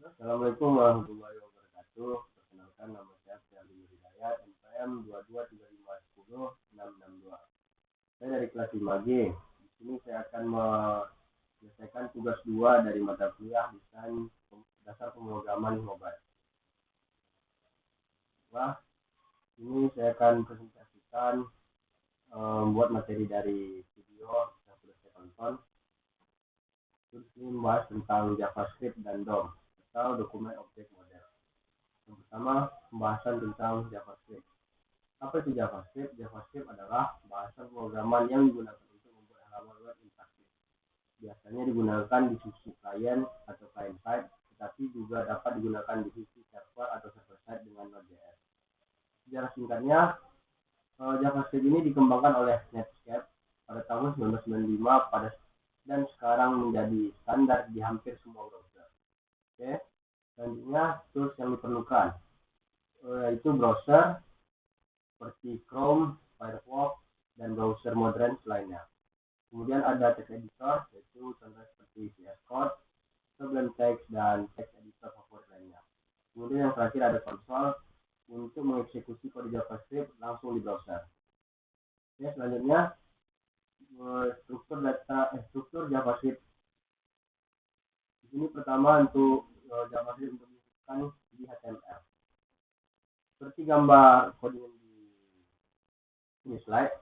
Assalamualaikum warahmatullahi wabarakatuh. Perkenalkan, nama saya Firly Hidayat, NPM 2235106662. Saya dari kelas 5G. Di sini saya akan menyelesaikan tugas 2 dari mata kuliah desain dasar pemrograman mobile. Wah, ini saya akan presentasikan membuat materi dari video yang sudah saya tonton. Terus ini membahas tentang JavaScript dan DOM atau dokumen objek model. Yang pertama, pembahasan tentang JavaScript. Apa itu JavaScript? JavaScript adalah bahasa pemrograman yang digunakan untuk membuat halaman web interaktif. Biasanya digunakan di sisi client atau client side, tetapi juga dapat digunakan di sisi server atau server side dengan Node.js. Sejarah singkatnya, JavaScript ini dikembangkan oleh Netscape pada tahun 1995 dan sekarang menjadi standar di hampir semua browser. Oke. Selanjutnya, tools yang diperlukan yaitu browser seperti Chrome, Firefox, dan browser modern lainnya. Kemudian ada text editor, yaitu contoh seperti VS Code, Sublime Text, dan text editor favorit lainnya. Kemudian yang terakhir ada konsol untuk mengeksekusi kode JavaScript langsung di browser. Oke, selanjutnya struktur JavaScript. Di sini pertama untuk JavaScript untuk dimasukkan di HTML. Seperti gambar coding di slide,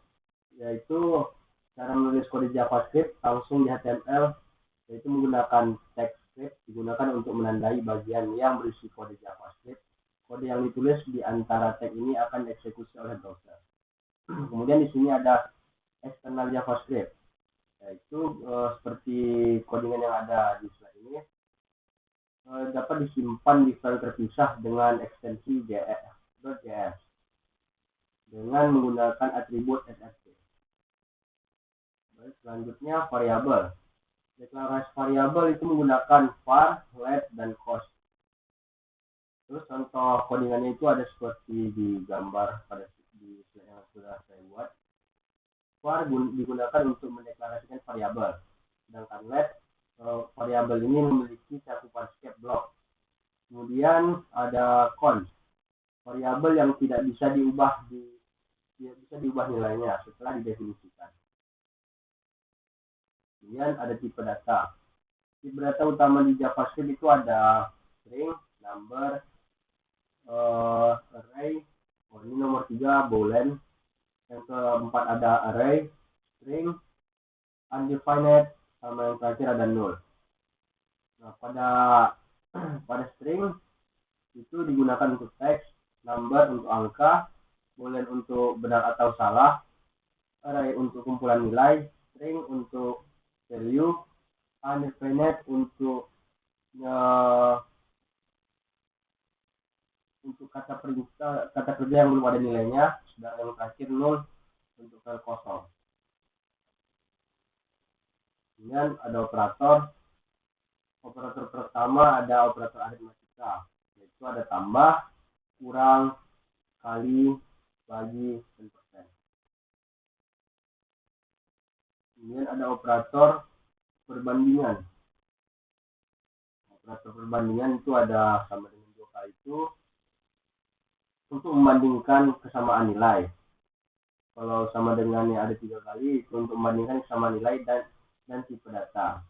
yaitu cara menulis kode JavaScript langsung di HTML, yaitu menggunakan text script digunakan untuk menandai bagian yang berisi kode JavaScript. Kode yang ditulis di antara tag ini akan dieksekusi oleh browser. Kemudian di sini ada external JavaScript, yaitu seperti codingan yang ada di slide ini, dapat disimpan di file terpisah dengan ekstensi .js dengan menggunakan atribut src. Baik, selanjutnya variabel. Deklarasi variabel itu menggunakan var, let, dan cost. Terus contoh codingannya itu ada seperti di gambar di slide yang sudah saya buat. Var digunakan untuk mendeklarasikan variabel, sedangkan let variabel ini memiliki cakupan scape block. Kemudian ada const, variabel yang tidak bisa diubah nilainya setelah didefinisikan. Kemudian ada tipe data. Tipe data utama di JavaScript itu ada string, number, array, ini nomor 3 boolean, yang keempat ada array, string, undefined, sama yang terakhir ada null. Nah, pada string itu digunakan untuk teks, number untuk angka, boolean untuk benar atau salah, array untuk kumpulan nilai, string untuk value, undefined untuk kata kerja yang belum ada nilainya, sedangkan yang terakhir null untuk file kosong. Kemudian ada operator. Operator pertama ada operator aritmatika, yaitu ada tambah, kurang, kali, bagi, dan persen. Kemudian ada operator perbandingan. Operator perbandingan itu ada sama dengan 2 kali itu untuk membandingkan kesamaan nilai. Kalau sama dengan yang ada 3 kali itu untuk membandingkan kesamaan nilai dan tipe data.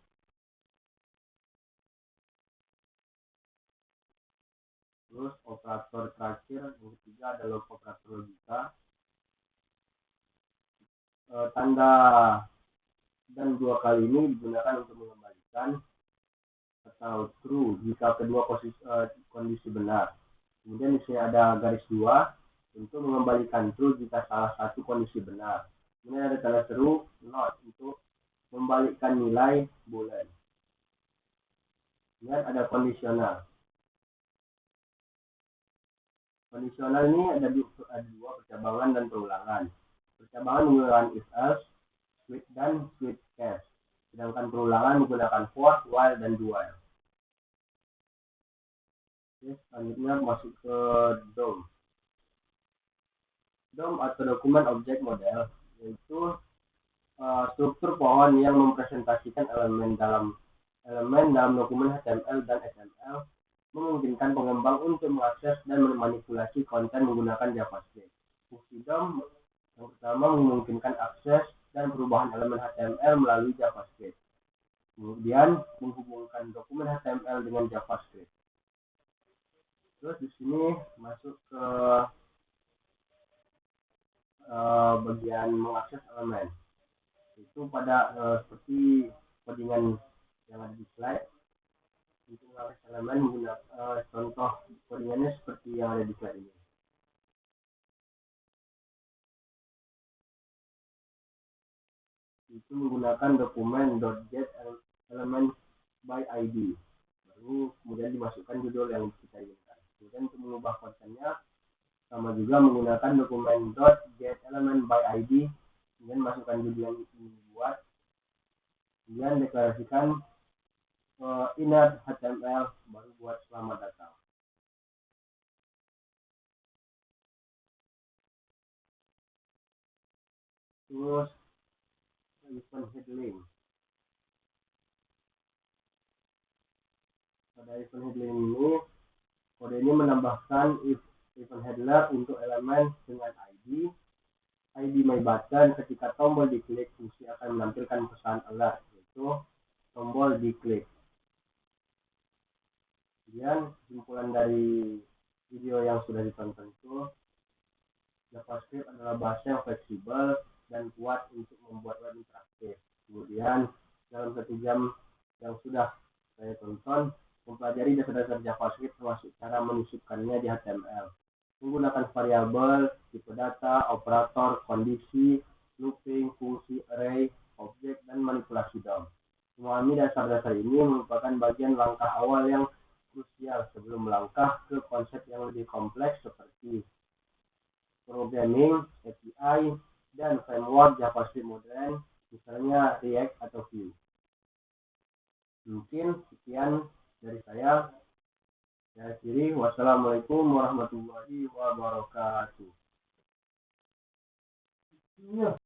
Terus operator terakhir yang ketiga adalah operator logika. Tanda dan 2 kali ini digunakan untuk mengembalikan atau true jika kedua kondisi benar. Kemudian di sini ada garis 2 untuk mengembalikan true jika salah satu kondisi benar. Kemudian ada tanda seru not untuk membalikkan nilai boolean. Kemudian ada kondisional. Kondisional ini ada 2 percabangan dan perulangan. Percabangan menggunakan if else, switch, dan switch case. Sedangkan perulangan menggunakan for, while, dan do while. Oke, selanjutnya masuk ke DOM. DOM atau dokumen objek model, yaitu struktur pohon yang mempresentasikan elemen dalam dokumen HTML dan XML memungkinkan pengembang untuk mengakses dan memanipulasi konten menggunakan JavaScript. Fungsi DOM yang pertama memungkinkan akses dan perubahan elemen HTML melalui JavaScript. Kemudian menghubungkan dokumen HTML dengan JavaScript. Terus di sini masuk ke bagian mengakses elemen. Itu pada seperti codingan yang ada di slide. Untuk mengakses elemen menggunakan contoh codingannya seperti yang ada di slide ini. Itu menggunakan dokumen .get element by ID. Baru kemudian dimasukkan judul yang kita inginkan. Kemudian untuk mengubah kontennya sama juga menggunakan dokumen .get element by ID. Kemudian masukkan judul yang ingin dibuat. Kemudian deklarasikan inner HTML, baru buat selamat datang. Terus event heading. Pada event heading ini, kode ini menambahkan event handler untuk elemen dengan ID my button. Ketika tombol diklik, fungsi akan menampilkan pesan alert, yaitu tombol diklik. Kemudian kesimpulan dari video yang sudah ditonton itu, JavaScript adalah bahasa yang fleksibel dan kuat untuk membuat web interaktif. Kemudian dalam 1 jam yang sudah saya tonton, mempelajari dasar-dasar JavaScript termasuk cara menyisipkannya di HTML, menggunakan variabel, tipe data, operator, kondisi, looping, fungsi, array, objek, dan manipulasi DOM. Memahami dasar-dasar ini merupakan bagian langkah awal yang krusial sebelum melangkah ke konsep yang lebih kompleks seperti programming, API, dan framework JavaScript modern, misalnya React atau Vue. Mungkin sekian dari saya. Saya akhiri. Wassalamualaikum warahmatullahi wabarakatuh.